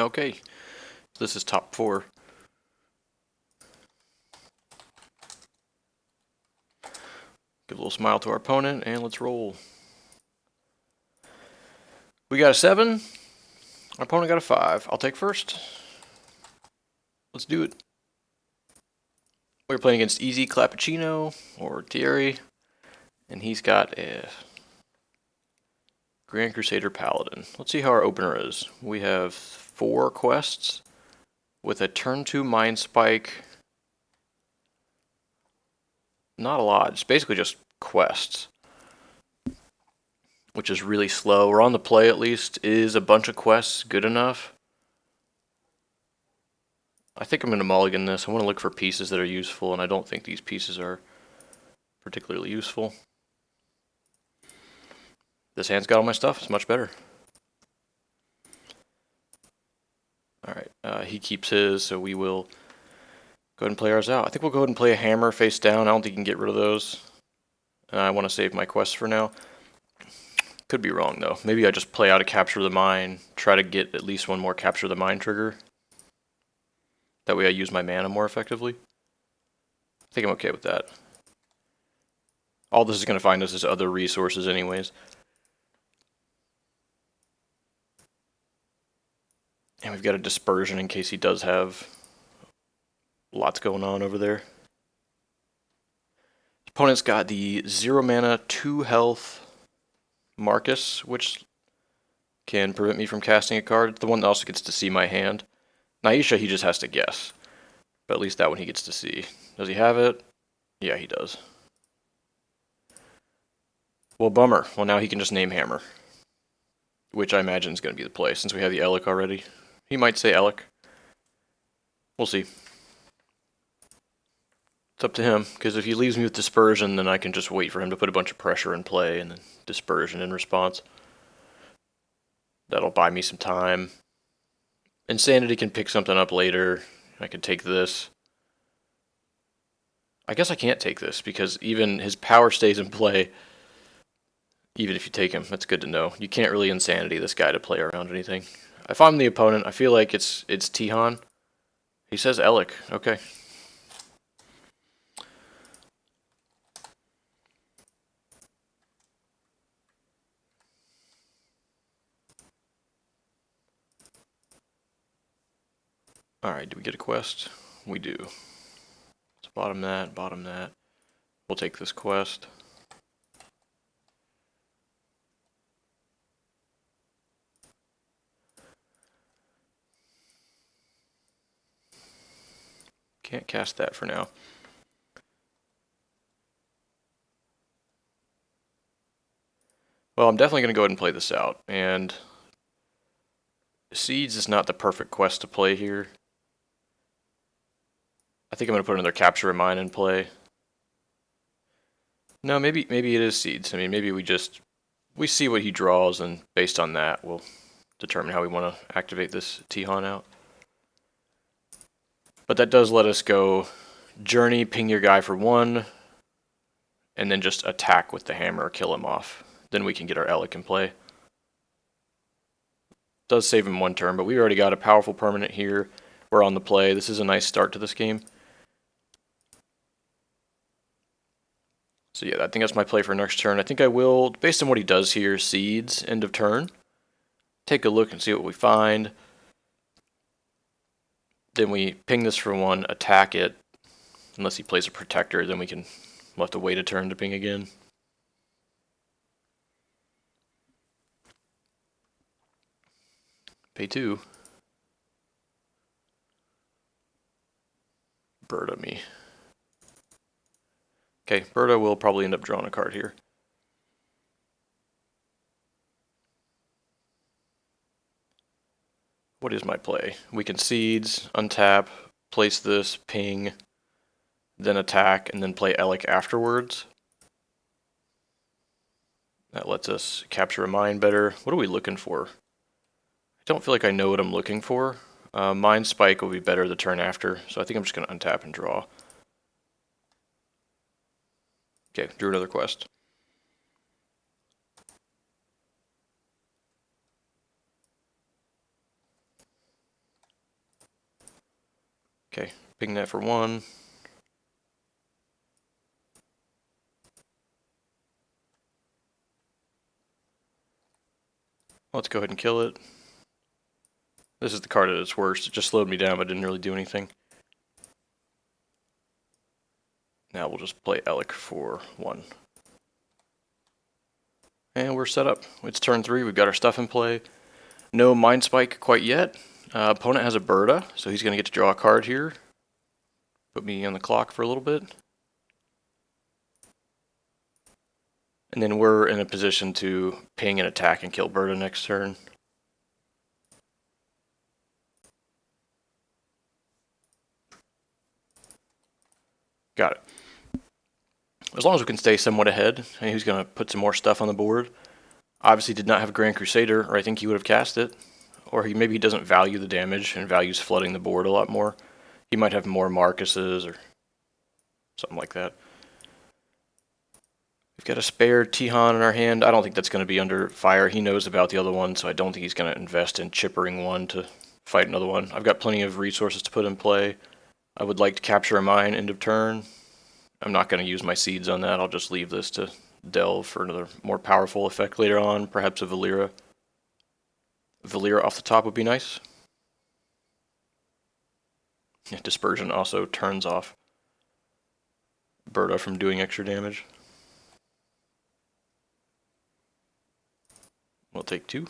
Okay, this is top 4. Give a little smile to our opponent, and let's roll. We got a 7. Our opponent got a 5. I'll take first. Let's do it. We're playing against Easy Clappuccino, or Thierry, and he's got a Grand Crusader Paladin. Let's see how our opener is. We have 4 quests with a turn 2 Mind Spike. Not a lot. It's basically just quests, which is really slow. We're on the play at least. Is a bunch of quests good enough? I think I'm going to mulligan this. I want to look for pieces that are useful, and I don't think these pieces are particularly useful. This hand's got all my stuff. It's much better. Alright, he keeps his, so we will go ahead and play ours out. I think we'll go ahead and play a hammer face down. I don't think you can get rid of those. I want to save my quests for now. Could be wrong, though. Maybe I just play out a Capture the Mind, try to get at least one more Capture the Mind trigger. That way I use my mana more effectively. I think I'm okay with that. All this is going to find us is other resources anyways. And we've got a Dispersion in case he does have lots going on over there. Opponent's got the 0 mana, 2 health Marcus, which can prevent me from casting a card. It's the one that also gets to see my hand. Naisha, he just has to guess. But at least that one he gets to see. Does he have it? Yeah, he does. Well, bummer. Well, now he can just name Hammer. Which I imagine is going to be the play, since we have the Elekk already. He might say Elekk. We'll see. It's up to him, because if he leaves me with Dispersion, then I can just wait for him to put a bunch of pressure in play, and then Dispersion in response. That'll buy me some time. Insanity can pick something up later. I can take this. I guess I can't take this, because even his power stays in play, even if you take him. That's good to know. You can't really Insanity this guy to play around anything. If I'm the opponent, I feel like it's Tihan. He says Elekk. Okay. Alright, do we get a quest? We do. Let's bottom that, bottom that. We'll take this quest. Can't cast that for now. Well, I'm definitely going to go ahead and play this out. And Seeds is not the perfect quest to play here. I think I'm going to put another Capture of Mine in play. No, maybe it is Seeds. I mean, maybe we see what he draws, and based on that, we'll determine how we want to activate this Tihan out. But that does let us go Journey, ping your guy for 1, and then just attack with the hammer, kill him off. Then we can get our Elekk in play. Does save him 1 turn, but we already got a powerful permanent here. We're on the play. This is a nice start to this game. So yeah, I think that's my play for next turn. I think I will, based on what he does here, Seeds, end of turn. Take a look and see what we find. Then we ping this for 1, attack it. Unless he plays a Protector, then we'll have to wait a turn to ping again. Pay 2. Berta me. Okay, Berta will probably end up drawing a card here. What is my play? We can Seeds, untap, place this, ping, then attack, and then play Elekk afterwards. That lets us Capture a Mind better. What are we looking for? I don't feel like I know what I'm looking for. Mind Spike will be better the turn after, so I think I'm just going to untap and draw. Okay, drew another quest. Okay, ping that for 1. Let's go ahead and kill it. This is the card at its worst. It just slowed me down, but didn't really do anything. Now we'll just play Elekk for 1. And we're set up. It's turn 3. We've got our stuff in play. No Mind Spike quite yet. Opponent has a Burda, so he's going to get to draw a card here. Put me on the clock for a little bit. And then we're in a position to ping and attack and kill Burda next turn. Got it. As long as we can stay somewhat ahead, and he's going to put some more stuff on the board. Obviously did not have a Grand Crusader, or I think he would have cast it. Or maybe he doesn't value the damage and values flooding the board a lot more. He might have more Marcuses or something like that. We've got a spare Tihan in our hand. I don't think that's going to be under fire. He knows about the other one, so I don't think he's going to invest in chippering one to fight another one. I've got plenty of resources to put in play. I would like to capture a mine end of turn. I'm not going to use my seeds on that. I'll just leave this to delve for another more powerful effect later on. Perhaps a Valeera. Valeera off the top would be nice. Yeah, Dispersion also turns off Burda from doing extra damage. We'll take 2.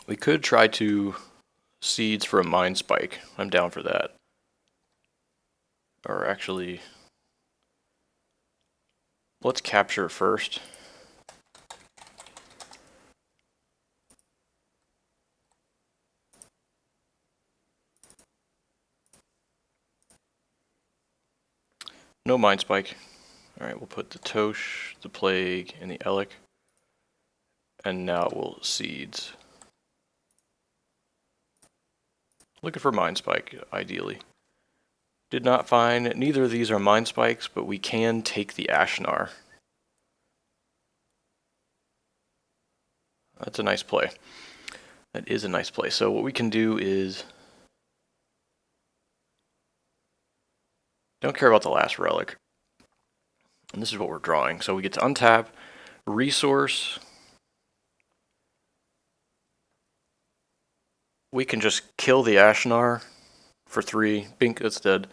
We could try to seeds for a Mind Spike. I'm down for that. Or actually, let's capture first. No Mind Spike. Alright, we'll put the Toshe, the Plague, and the Elekk. And now we'll seeds. Looking for Mind Spike, ideally. Did not find, neither of these are Mind Spikes, but we can take the Ashnar. That's a nice play. That is a nice play. So what we can do is, don't care about the last relic. And this is what we're drawing. So we get to untap, resource. We can just kill the Ashnar for 3. Bink, that's dead.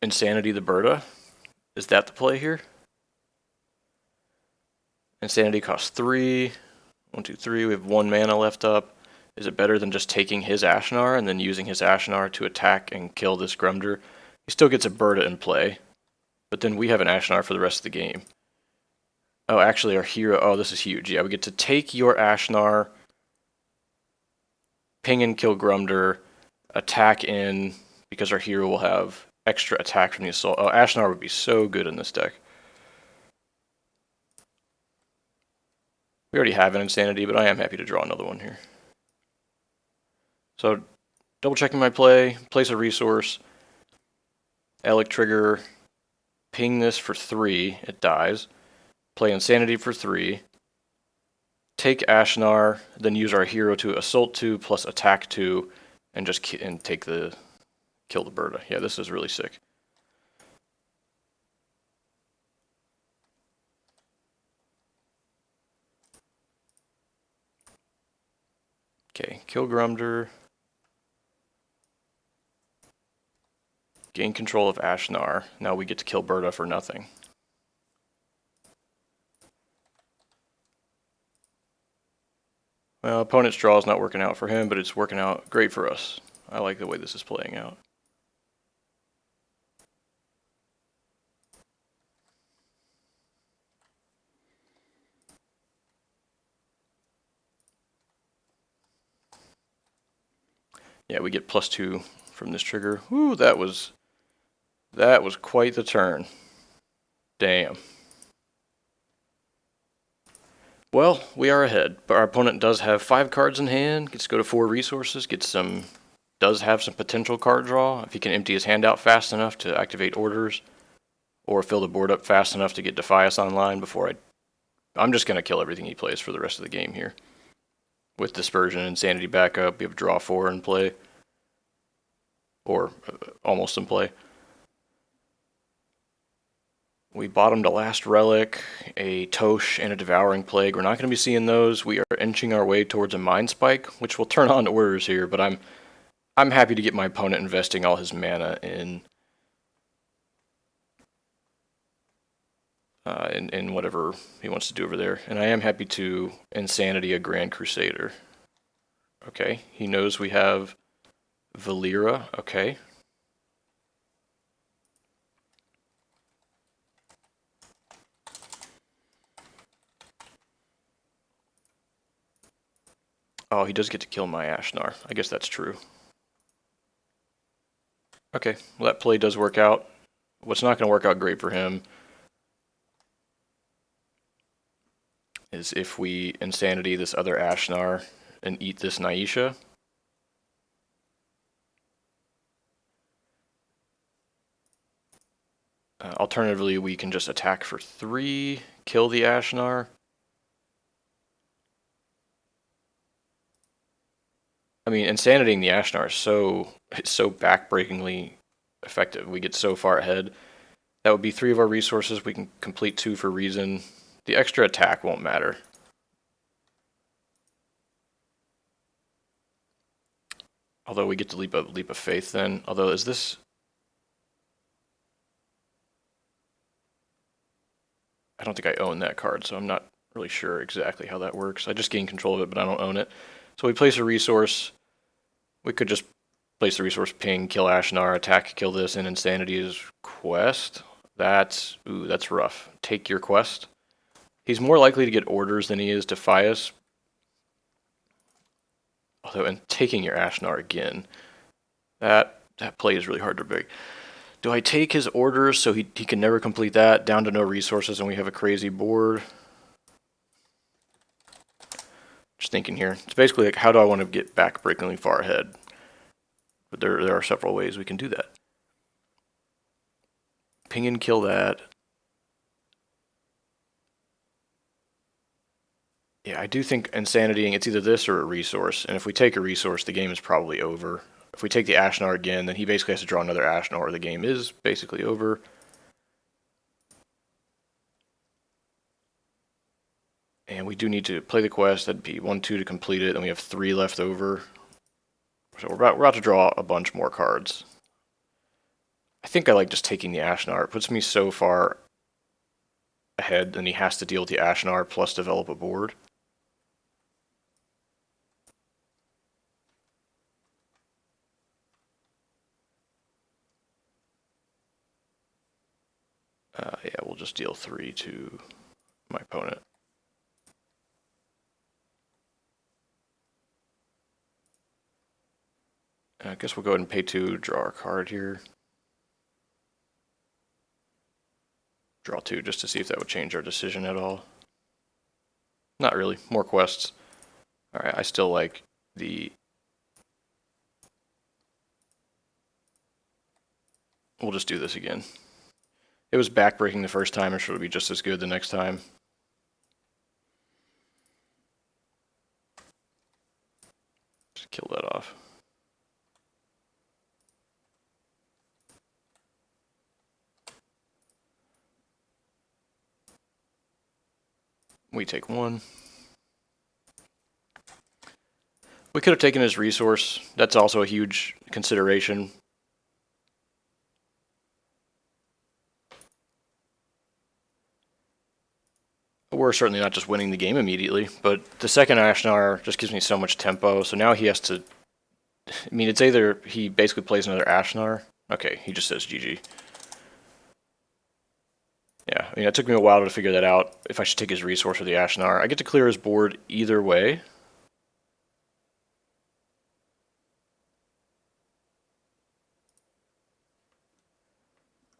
Insanity the Burda. Is that the play here? Insanity costs 3. 1, 2, 3. We have 1 mana left up. Is it better than just taking his Ashnar and then using his Ashnar to attack and kill this Grumder? He still gets a Burda in play, but then we have an Ashnar for the rest of the game. Oh, actually our hero, oh, this is huge. Yeah, we get to take your Ashnar, ping and kill Grumder, attack in, because our hero will have extra attack from the assault. Oh, Ashnar would be so good in this deck. We already have an Insanity, but I am happy to draw another one here. So, double checking my play, place a resource, Elekk trigger, ping this for 3, it dies, play Insanity for 3, take Ashnar, then use our hero to assault 2 plus attack 2, and just take the kill the Burda. Yeah, this is really sick. Okay, kill Grumder. Gain control of Ashnar. Now we get to kill Burda for nothing. Well, opponent's draw is not working out for him, but it's working out great for us. I like the way this is playing out. Yeah, we get +2 from this trigger. Woo, that was quite the turn. Damn. Well, we are ahead, but our opponent does have 5 cards in hand, gets to go to 4 resources, does have some potential card draw, if he can empty his hand out fast enough to activate orders, or fill the board up fast enough to get Defias online before I'm just going to kill everything he plays for the rest of the game here. With Dispersion and Insanity backup, we have draw 4 in play. Or almost in play. We bottomed a last Relic, a Toshe, and a Devouring Plague. We're not going to be seeing those. We are inching our way towards a Mind Spike, which will turn on orders here, but I'm happy to get my opponent investing all his mana in whatever he wants to do over there. And I am happy to Insanity a Grand Crusader. Okay, he knows we have Valeera. Okay. Oh, he does get to kill my Ashnar. I guess that's true. Okay, well, that play does work out. What's not going to work out great for him is if we Insanity this other Ashnar and eat this Naisha. Alternatively, we can just attack for 3, kill the Ashnar. I mean, Insanitying the Ashnar is so backbreakingly effective. We get so far ahead. That would be 3 of our resources. We can complete 2 for reason. The extra attack won't matter. Although we get to leap of faith then. Although, is this... I don't think I own that card, so I'm not really sure exactly how that works. I just gain control of it, but I don't own it. So we place a resource. We could just place the resource, ping, kill Ashnar, attack, kill this, and Insanity is quest. That's rough. Take your quest. He's more likely to get orders than he is to Fias. Although, and taking your Ashnar again, that play is really hard to break. Do I take his orders so he can never complete that, down to no resources, and we have a crazy board? Just thinking here. It's basically like, how do I want to get backbreakingly far ahead? But there are several ways we can do that. Ping and kill that. Yeah, I do think Insanitying, it's either this or a resource, and if we take a resource, the game is probably over. If we take the Ashnar again, then he basically has to draw another Ashnar, or the game is basically over. And we do need to play the quest. That'd be 1-2 to complete it, and we have 3 left over. So we're about to draw a bunch more cards. I think I like just taking the Ashnar. It puts me so far ahead, and he has to deal with the Ashnar plus develop a board. Yeah, we'll just deal 3 to my opponent. I guess we'll go ahead and pay 2, draw our card here. Draw 2 just to see if that would change our decision at all. Not really. More quests. Alright, I still like the... We'll just do this again. It was backbreaking the first time, and sure it'll be just as good the next time. Just kill that off. We take 1. We could have taken his resource. That's also a huge consideration. We're certainly not just winning the game immediately, but the second Ashnar just gives me so much tempo, so now he has to... I mean, it's either he basically plays another Ashnar. Okay, he just says GG. Yeah, I mean, it took me a while to figure that out, if I should take his resource or the Ashnar. I get to clear his board either way.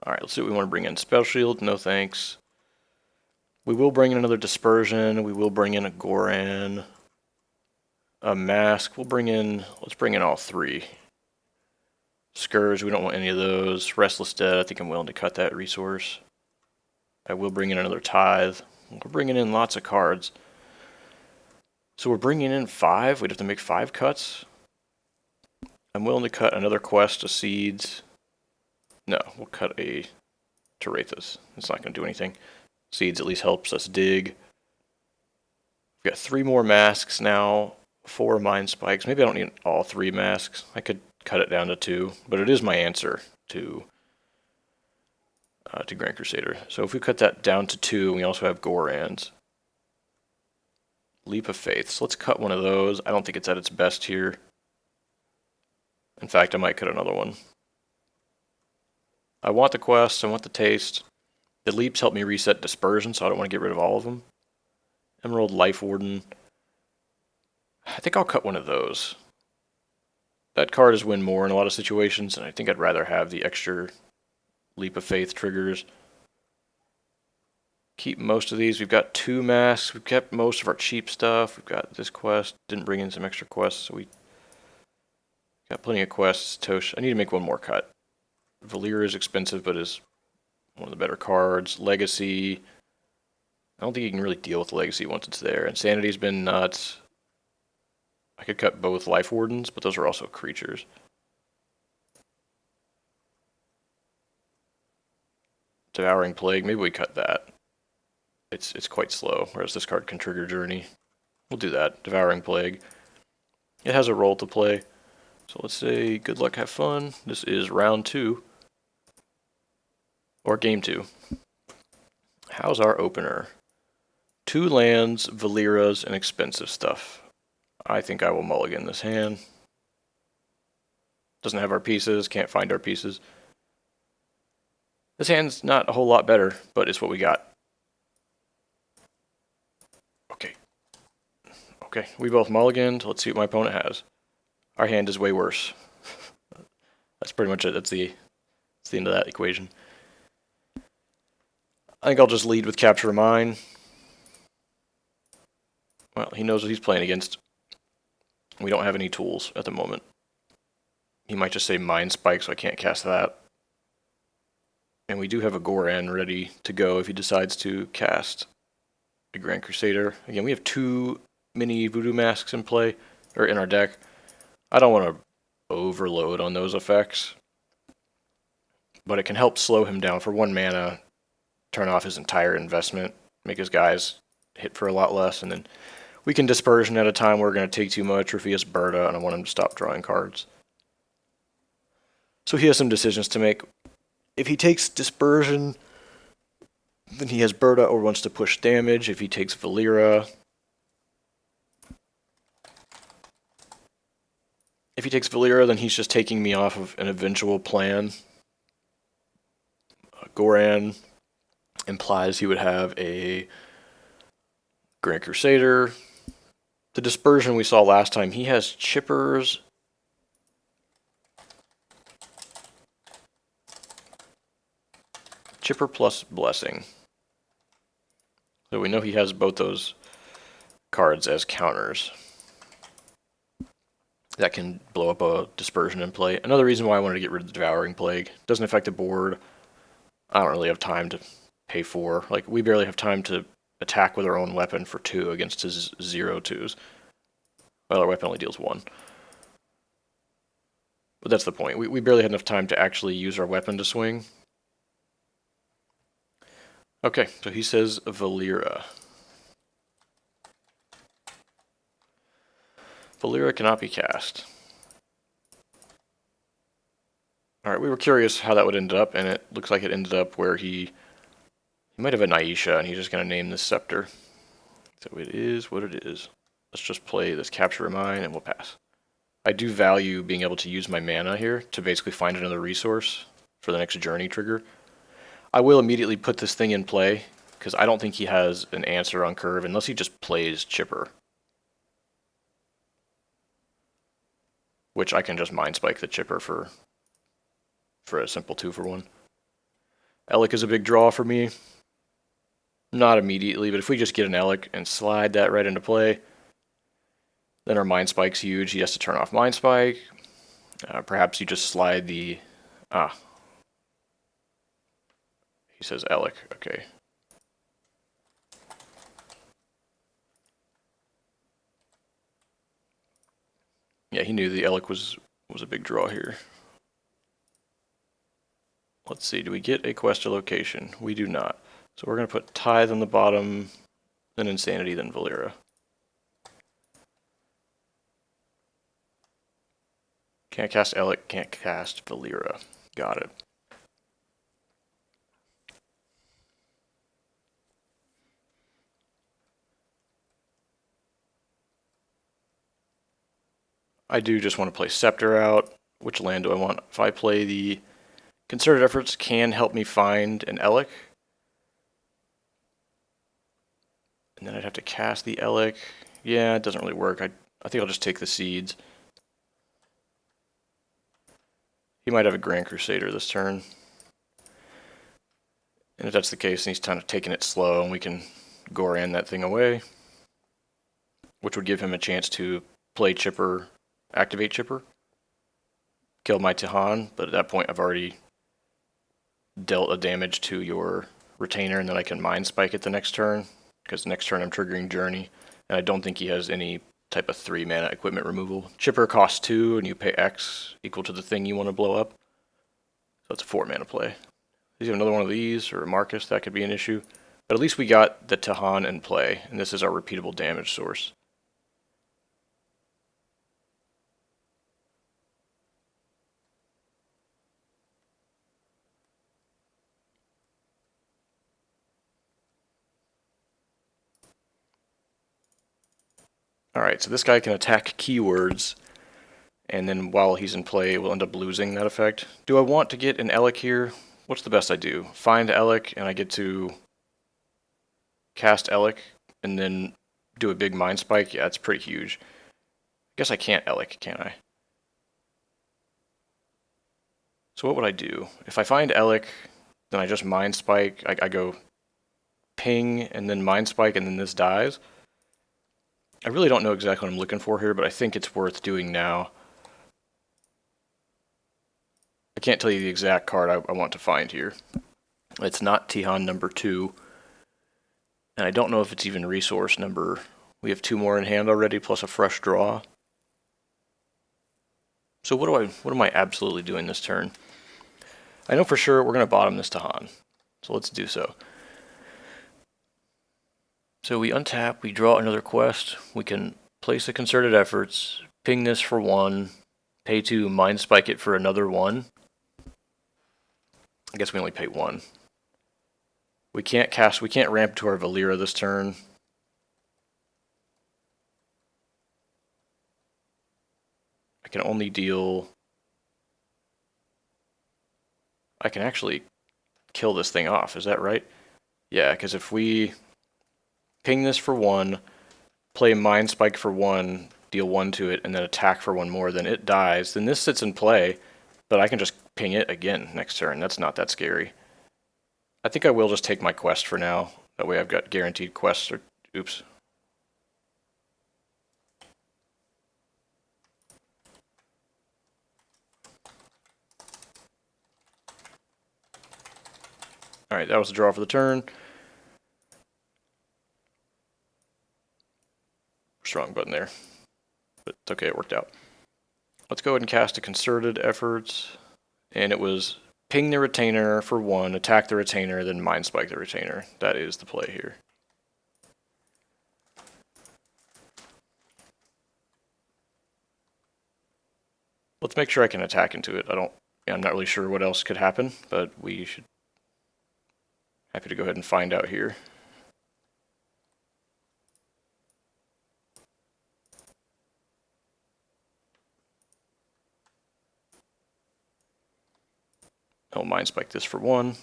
Alright, let's see what we want to bring in. Spell Shield, no thanks. We will bring in another Dispersion. We will bring in a Goran. A Mask. Let's bring in all 3. Scourge, we don't want any of those. Restless Dead, I think I'm willing to cut that resource. I will bring in another Tithe. We're bringing in lots of cards. So we're bringing in 5. We'd have to make 5 cuts. I'm willing to cut another quest to Seeds. No, we'll cut a Taretha's. It's not going to do anything. Seeds at least helps us dig. We've got 3 more masks now. 4 Mind Spikes. Maybe I don't need all 3 masks. I could cut it down to 2, but it is my answer to Grand Crusader. So if we cut that down to 2, we also have Goran's. Leap of Faith. So let's cut one of those. I don't think it's at its best here. In fact, I might cut another one. I want the quest. I want the taste. The leaps help me reset Dispersion, so I don't want to get rid of all of them. Emerald Lifewarden. I think I'll cut one of those. That card is win more in a lot of situations, and I think I'd rather have the extra Leap of Faith triggers. Keep most of these. We've got 2 masks. We've kept most of our cheap stuff. We've got this quest. Didn't bring in some extra quests, so we got plenty of quests. Toshe. I need to make one more cut. Valeera is expensive, but is one of the better cards. Legacy. I don't think you can really deal with Legacy once it's there. Insanity's been nuts. I could cut both Life Wardens, but those are also creatures. Devouring Plague. Maybe we cut that. It's quite slow, whereas this card can trigger Journey. We'll do that. Devouring Plague. It has a role to play. So let's say good luck, have fun. This is round 2. Or game 2. How's our opener? 2 lands, Valeeras, and expensive stuff. I think I will mulligan this hand. Doesn't have our pieces, can't find our pieces. This hand's not a whole lot better, but it's what we got. Okay, we both mulliganed. Let's see what my opponent has. Our hand is way worse. That's pretty much it. That's the end of that equation. I think I'll just lead with Capture Mine. Well, he knows what he's playing against. We don't have any tools at the moment. He might just say Mind Spike, so I can't cast that. And we do have a Goran ready to go if he decides to cast a Grand Crusader. Again, we have 2 mini Voodoo masks in play, or in our deck. I don't want to overload on those effects, but it can help slow him down for 1 mana, turn off his entire investment, make his guys hit for a lot less, and then we can Dispersion at a time where we're going to take too much, or if he has Berta and I want him to stop drawing cards. So he has some decisions to make. If he takes Dispersion, then he has Berta or wants to push damage. If he takes Valeera, then he's just taking me off of an eventual plan. Goran implies he would have a Grand Crusader. The Dispersion we saw last time, he has Chippers. Chipper plus Blessing. So we know he has both those cards as counters. That can blow up a Dispersion in play. Another reason why I wanted to get rid of the Devouring Plague. Doesn't affect the board. I don't really have time to pay 4. Like, we barely have time to attack with our own weapon for 2 against his 0/2s. Well, our weapon only deals 1. But that's the point. We barely had enough time to actually use our weapon to swing. Okay, so he says Valeera. Valeera cannot be cast. Alright, we were curious how that would end up, and it looks like it ended up where he might have a Naisha, and he's just going to name this Scepter. So it is what it is. Let's just play this Capture Mine, and we'll pass. I do value being able to use my mana here to basically find another resource for the next Journey trigger. I will immediately put this thing in play, because I don't think he has an answer on curve, unless he just plays Chipper. Which I can just Mind Spike the Chipper for a simple 2-for-1. Elekk is a big draw for me. Not immediately, but if we just get an Elekk and slide that right into play, then our Mind Spike's huge. He has to turn off Mind Spike. Perhaps you just slide the... He says Elekk, okay. he knew the Elekk was a big draw here. Let's see, do we get a quest or location? We do not. So we're going to put Tithe on the bottom, then Insanity, then Valeera. Can't cast Elekk, can't cast Valeera. Got it. I do just want to play Scepter out. Which land do I want? If I play the Concerted Efforts, can help me find an Elekk. And then I'd have to cast the Elekk. Yeah, it doesn't really work. I think I'll just take the Seeds. He might have a Grand Crusader this turn. And if that's the case, then he's kind of taking it slow, and we can Goran that thing away. Which would give him a chance to play Chipper, activate Chipper. Kill my Tihan, but at that point I've already dealt a damage to your Retainer, and then I can Mind Spike it the next turn, because next turn I'm triggering Journey, and I don't think he has any type of 3 mana equipment removal. Chipper costs 2, and you pay X equal to the thing you want to blow up. So it's a 4 mana play. If you have another one of these, or a Marcus, that could be an issue. But at least we got the Tihan in play, and this is our repeatable damage source. Alright, so this guy can attack keywords, and then while he's in play, we'll end up losing that effect. Do I want to get an Elekk here? What's the best I do? Find Elekk, and I get to cast Elekk, and then do a big Mind Spike? Yeah, it's pretty huge. I guess I can't Elekk, can I? So what would I do? If I find Elekk, then I just Mind Spike. I go ping, and then Mind Spike, and then this dies. I really don't know exactly what I'm looking for here, but I think it's worth doing now. I can't tell you the exact card I want to find here. It's not Tihan number 2. And I don't know if it's even resource number. We have 2 more in hand already, plus a fresh draw. So what am I absolutely doing this turn? I know for sure we're going to bottom this Tihan. So let's do so. So we untap, we draw another quest, we can place a Concerted Efforts, ping this for 1, pay 2, Mind Spike it for another 1. I guess we only pay 1. We can't ramp to our Valeera this turn. I can only deal... I can actually kill this thing off, is that right? Yeah, because if we ping this for 1, play Mind Spike for 1, deal 1 to it, and then attack for 1 more, then it dies. Then this sits in play, but I can just ping it again next turn. That's not that scary. I think I will just take my quest for now. That way I've got guaranteed quests. Or oops. Alright, that was the draw for the turn. Strong button there. But it's okay, it worked out. Let's go ahead and cast a Concerted Efforts. And it was ping the Retainer for 1, attack the Retainer, then Mind Spike the Retainer. That is the play here. Let's make sure I can attack into it. I'm not really sure what else could happen, but we should... Happy to go ahead and find out here. I'll Mind Spike this for 1.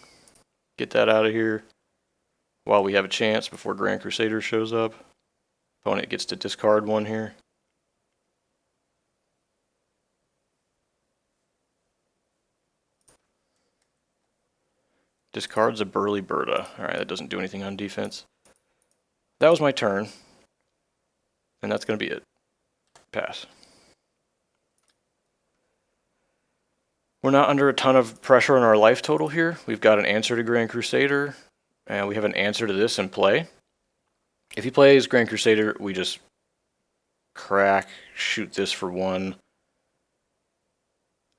Get that out of here while we have a chance before Grand Crusader shows up. Opponent gets to discard 1 here. Discards a Burly Berta. Alright, that doesn't do anything on defense. That was my turn. And that's going to be it. Pass. We're not under a ton of pressure on our life total here. We've got an answer to Grand Crusader, and we have an answer to this in play. If he plays Grand Crusader, we just crack, shoot this for 1,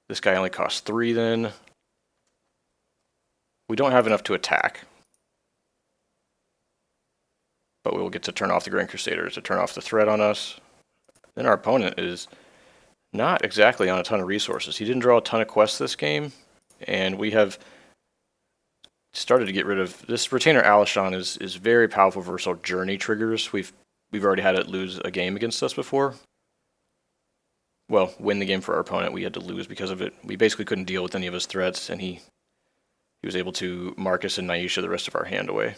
This guy only costs 3 then. We don't have enough to attack. But we will get to turn off the Grand Crusader to turn off the threat on us. Then our opponent is not exactly on a ton of resources. He didn't draw a ton of quests this game, and we have started to get rid of this Retainer Alashon is very powerful versus our journey triggers. We've already had it lose a game against us before. Well, win the game for our opponent. We had to lose because of it. We basically couldn't deal with any of his threats, and he was able to Marcus and Naisha the rest of our hand away.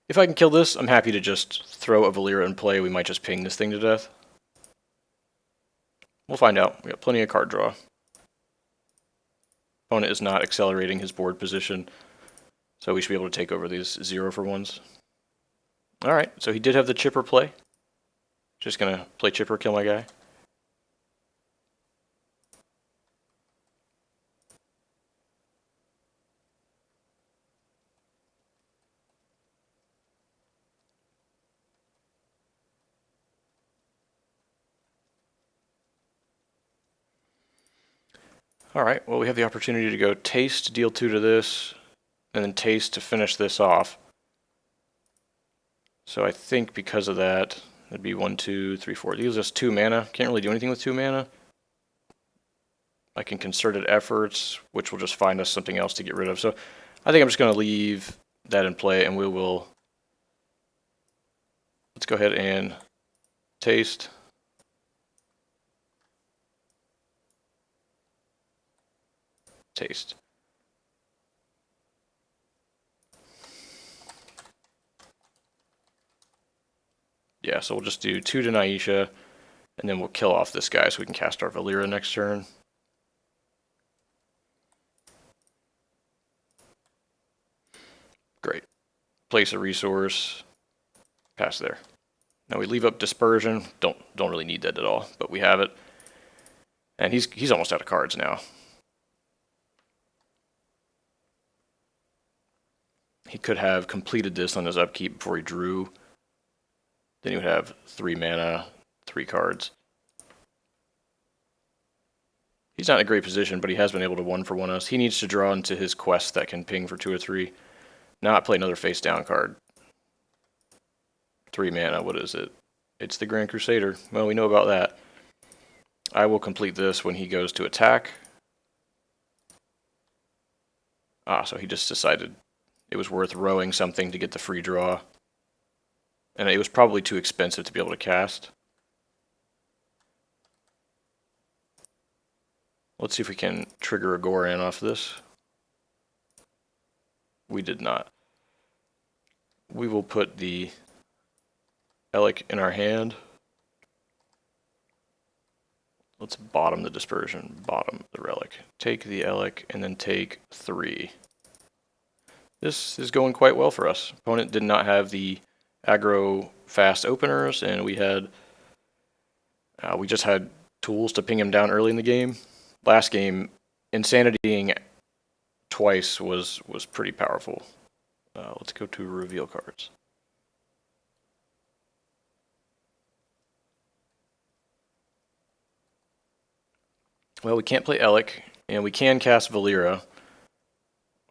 If I can kill this, I'm happy to just throw a Valeera in play. We might just ping this thing to death. We'll find out. We got plenty of card draw. Opponent is not accelerating his board position, so we should be able to take over these 0-for-1s. Alright, so he did have the chipper play. Just gonna play chipper, kill my guy. Alright, well we have the opportunity to go Taste, deal 2 to this, and then Taste to finish this off. So I think because of that, that'd be 1, 2, 3, 4. It gives us 2 mana. Can't really do anything with 2 mana. I can Concerted Efforts, which will just find us something else to get rid of. So I think I'm just going to leave that in play, and we will... Let's go ahead and Taste. Taste. Yeah, so we'll just do 2 to Naisha, and then we'll kill off this guy so we can cast our Valeera next turn. Great. Place a resource. Pass there. Now we leave up Dispersion. Don't really need that at all, but we have it. And he's almost out of cards now. He could have completed this on his upkeep before he drew. Then he would have 3 mana, 3 cards. He's not in a great position, but he has been able to 1-for-1 us. He needs to draw into his quest that can ping for 2 or 3. Not play another face down card. 3 mana, what is it? It's the Grand Crusader. Well, we know about that. I will complete this when he goes to attack. So he just decided it was worth rowing something to get the free draw. And it was probably too expensive to be able to cast. Let's see if we can trigger a Goran off this. We did not. We will put the Elekk in our hand. Let's bottom the Dispersion, bottom the Relic. Take the Elekk and then take 3. This is going quite well for us. Opponent did not have the aggro fast openers, and we just had tools to ping him down early in the game. Last game, Insanitying twice was pretty powerful. Let's go to reveal cards. Well, we can't play Elekk, and we can cast Valeera.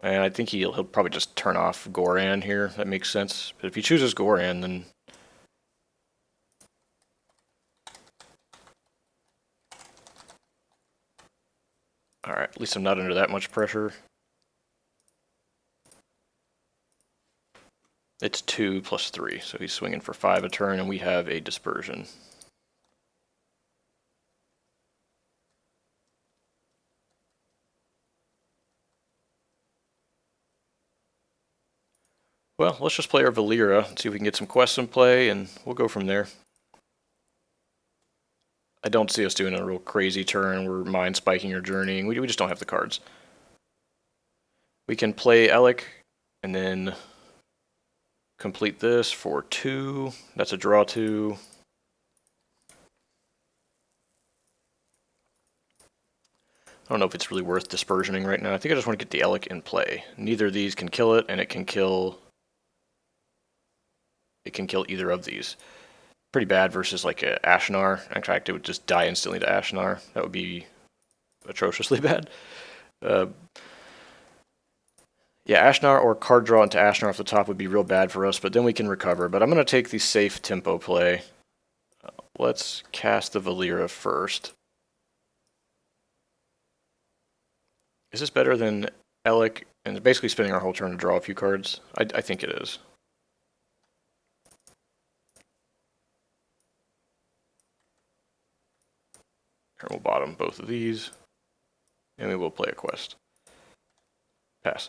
And I think he'll probably just turn off Goran here. That makes sense. But if he chooses Goran, then... Alright, at least I'm not under that much pressure. It's 2 plus 3, so he's swinging for 5 a turn, and we have a Dispersion. Well, let's just play our Valeera and see if we can get some quests in play, and we'll go from there. I don't see us doing a real crazy turn. We're mind spiking or journeying. We just don't have the cards. We can play Elekk and then complete this for 2. That's a draw 2. I don't know if it's really worth dispersioning right now. I think I just want to get the Elekk in play. Neither of these can kill it, and it can kill either of these. pretty bad versus like a Ashnar. In fact, it would just die instantly to Ashnar. That would be atrociously bad. Yeah, Ashnar or card draw into Ashnar off the top would be real bad for us, but then we can recover. But I'm going to take the safe tempo play. Let's cast the Valeera first. Is this better than Elekk? And basically spending our whole turn to draw a few cards? I think it is. And we'll bottom both of these. And we will play a quest. Pass.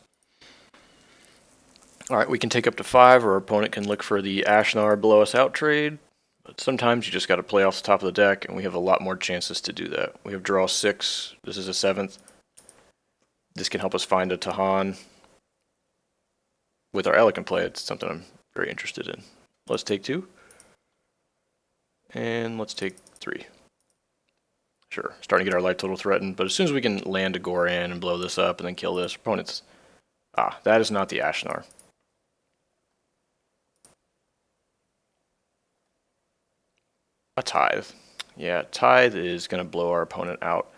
Alright, we can take up to 5, or our opponent can look for the Ashnar blow us out trade. But sometimes you just got to play off the top of the deck, and we have a lot more chances to do that. We have draw 6. This is a 7th. This can help us find a Tihan. With our Elekk in play, it's something I'm very interested in. Let's take 2. And let's take 3. Sure, starting to get our life total threatened, but as soon as we can land a Goran and blow this up and then kill this, opponents... Ah, that is not the Ashnar. A Tithe. Yeah, Tithe is going to blow our opponent out.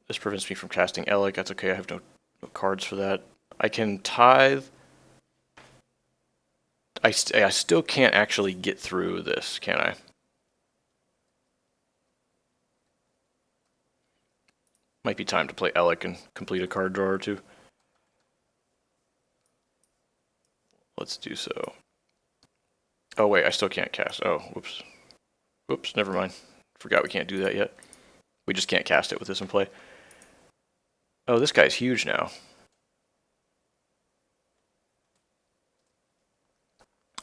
This prevents me from casting Elekk. That's okay, I have no cards for that. I can Tithe. I still can't actually get through this, can I? Might be time to play Elekk and complete a card draw or two. Let's do so. Oh wait, I still can't cast. Oh, whoops. Whoops, never mind. Forgot we can't do that yet. We just can't cast it with this in play. Oh, this guy's huge now.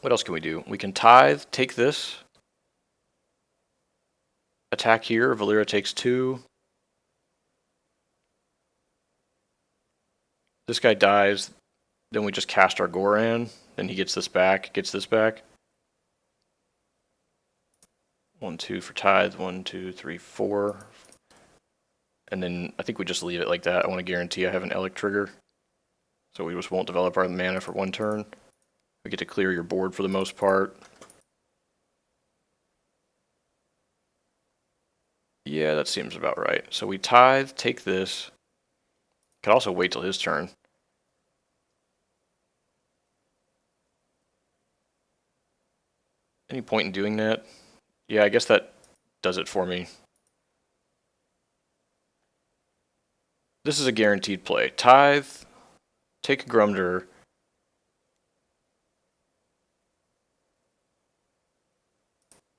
What else can we do? We can Tithe, take this. Attack here, Valeera takes 2. This guy dies, then we just cast our Goran, then he gets this back, 1, 2 for Tithe, 1, 2, 3, 4. And then I think we just leave it like that. I want to guarantee I have an Elekk trigger. So we just won't develop our mana for 1 turn. We get to clear your board for the most part. Yeah, that seems about right. So we Tithe, take this. Could also wait till his turn. Any point in doing that? Yeah, I guess that does it for me. This is a guaranteed play. Tithe, take a Grumder.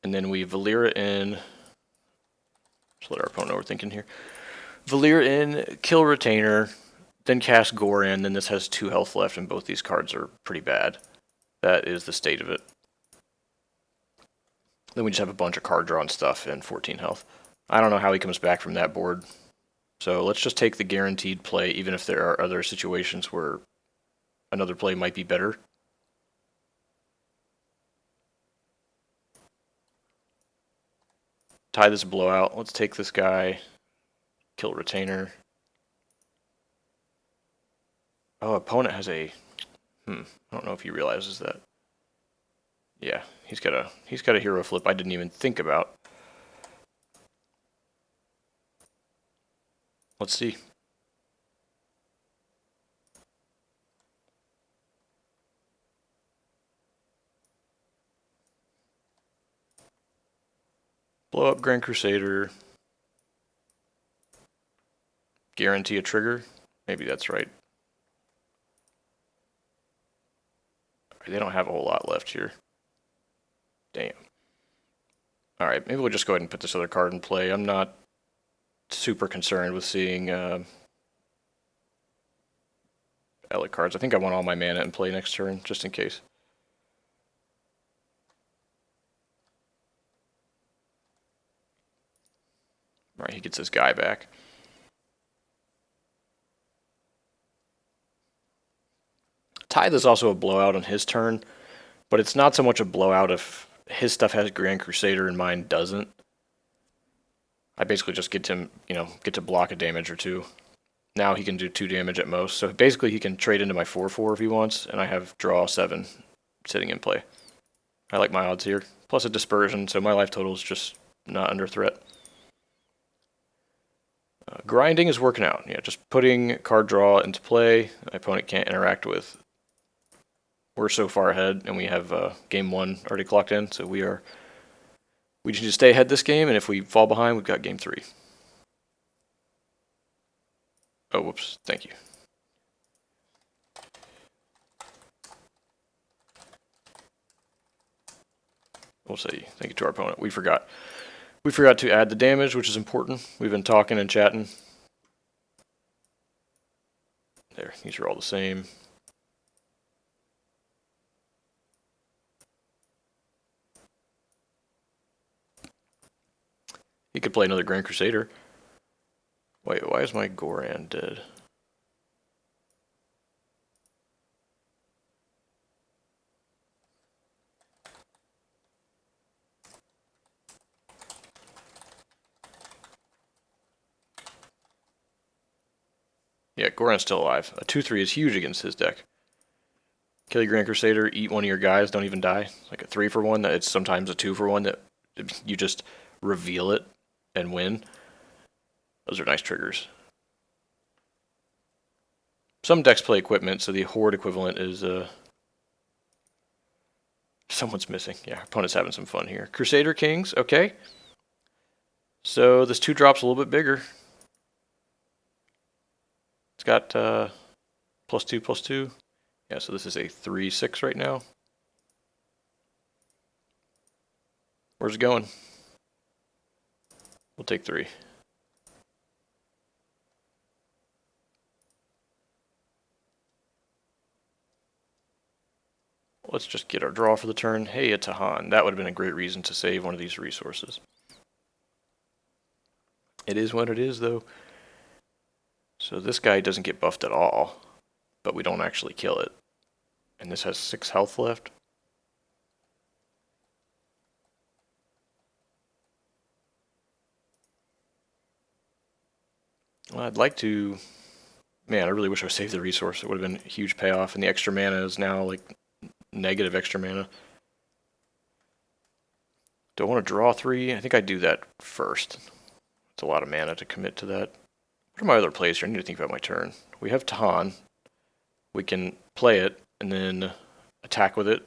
And then we Valeera in. Just let our opponent know we're thinking here. Valeera in, kill Retainer, then cast Goran, then this has 2 health left, and both these cards are pretty bad. That is the state of it. Then we just have a bunch of card draw and stuff and 14 health. I don't know how he comes back from that board. So let's just take the guaranteed play, even if there are other situations where another play might be better. Tithe is a blowout. Let's take this guy. Kill Retainer. Oh, opponent has a... I don't know if he realizes that. Yeah, he's got a hero flip I didn't even think about. Let's see. Blow up Grand Crusader. Guarantee a trigger. Maybe that's right. They don't have a whole lot left here. Damn. Alright, maybe we'll just go ahead and put this other card in play. I'm not super concerned with seeing Elekk cards. I think I want all my mana in play next turn, just in case. Alright, he gets his guy back. Tithe is also a blowout on his turn, but it's not so much a blowout if his stuff has Grand Crusader and mine doesn't. I basically just get to, get to block a damage or 2. Now he can do 2 damage at most. So basically he can trade into my 4/4 if he wants, and I have draw 7 sitting in play. I like my odds here. Plus a dispersion, so my life total is just not under threat. Grinding is working out. Yeah, just putting card draw into play. My opponent can't interact with. We're so far ahead, and we have game 1 already clocked in, so we just need to stay ahead this game, and if we fall behind, we've got game 3. Oh, whoops. Thank you. We'll say thank you to our opponent. We forgot. We forgot to add the damage, which is important. We've been talking and chatting. There, these are all the same. He could play another Grand Crusader. Wait, why is my Goran dead? Yeah, Goran's still alive. A 2/3 is huge against his deck. Kill your Grand Crusader, eat one of your guys, don't even die. Like a 3-for-1, that it's sometimes a 2-for-1 that you just reveal it and win. Those are nice triggers. Some decks play equipment, so the Horde equivalent is someone's missing. Yeah, our opponent's having some fun here. Crusader Kings, okay. So this 2-drop's a little bit bigger. It's got +2/+2. Yeah, so this is a 3/6 right now. Where's it going? We'll take 3. Let's just get our draw for the turn. Hey, a Tihan. That would have been a great reason to save one of these resources. It is what it is, though. So this guy doesn't get buffed at all, but we don't actually kill it. And this has 6 health left. Well, I'd like to... Man, I really wish I saved the resource. It would have been a huge payoff, and the extra mana is now, like, negative extra mana. Do I want to draw 3? I think I'd do that first. It's a lot of mana to commit to that. What are my other plays here? I need to think about my turn. We have Tihan. We can play it, and then attack with it.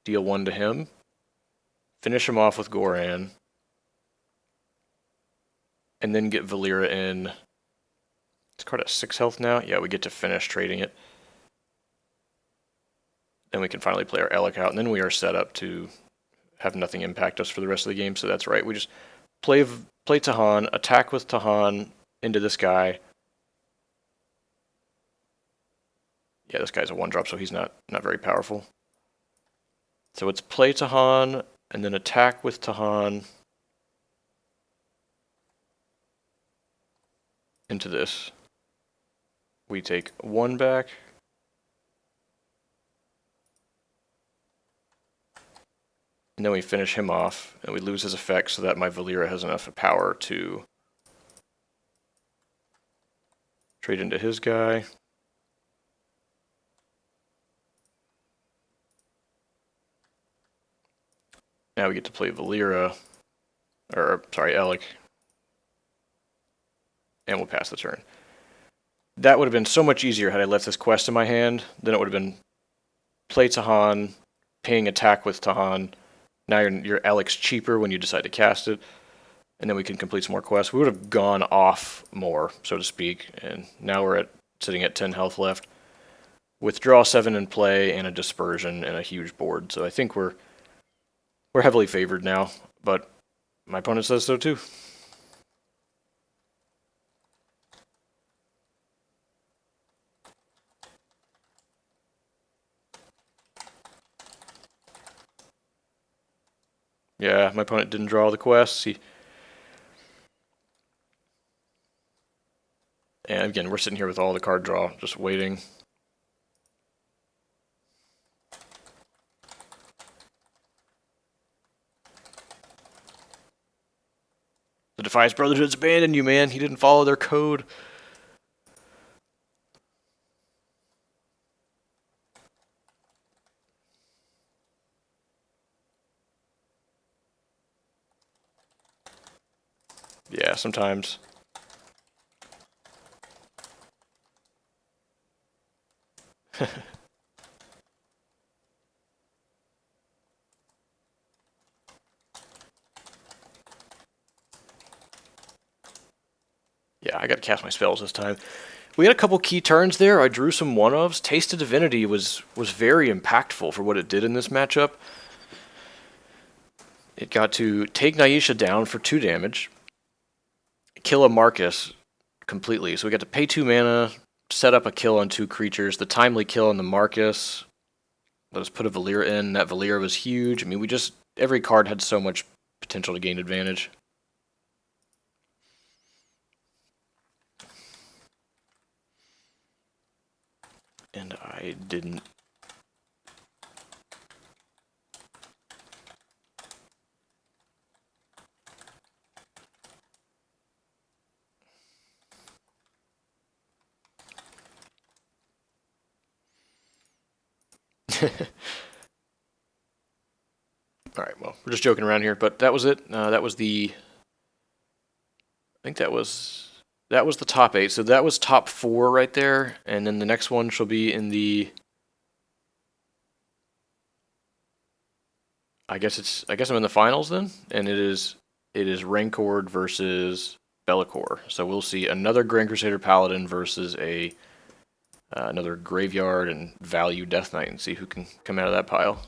Deal 1 to him. Finish him off with Goran. And then get Valeera in. This card has 6 health now. Yeah, we get to finish trading it. Then we can finally play our Elekk out, and then we are set up to have nothing impact us for the rest of the game, so that's right. We just play Tihan, attack with Tihan into this guy. Yeah, this guy's a 1-drop, so he's not very powerful. So it's play Tihan, and then attack with Tihan into this. We take 1 back. And then we finish him off, and we lose his effect so that my Valeera has enough power to trade into his guy. Now we get to play Valeera, or sorry, Elekk, and we'll pass the turn. That would have been so much easier had I left this quest in my hand. Then it would have been play Tihan, ping attack with Tihan. Now your Alekk's cheaper when you decide to cast it, and then we can complete some more quests. We would have gone off more, so to speak, and now we're sitting at 10 health left. Withdraw 7 in play and a dispersion and a huge board. So I think we're heavily favored now, but my opponent says so too. Yeah, my opponent didn't draw the quests. And again, we're sitting here with all the card draw, just waiting. The Defiance Brotherhood's abandoned you, man. He didn't follow their code. Yeah, sometimes. Yeah, I gotta cast my spells this time. We had a couple key turns there. I drew some one-ofs. Taste of Divinity was very impactful for what it did in this matchup. It got to take Naisha down for 2 damage, kill a Marcus completely. So we got to pay 2 mana, set up a kill on 2 creatures, the timely kill on the Marcus. Let us put a Valeera in. That Valeera was huge. I mean, every card had so much potential to gain advantage. And I didn't. Alright, well, we're just joking around here, but that was it. That was the... I think that was the top 8. So that was top 4 right there, and then the next one shall be in the... I guess I'm in the finals then, and it is Rancor versus Be'lakor. So we'll see another Grand Crusader Paladin versus another Graveyard and Value Death Knight, and see who can come out of that pile.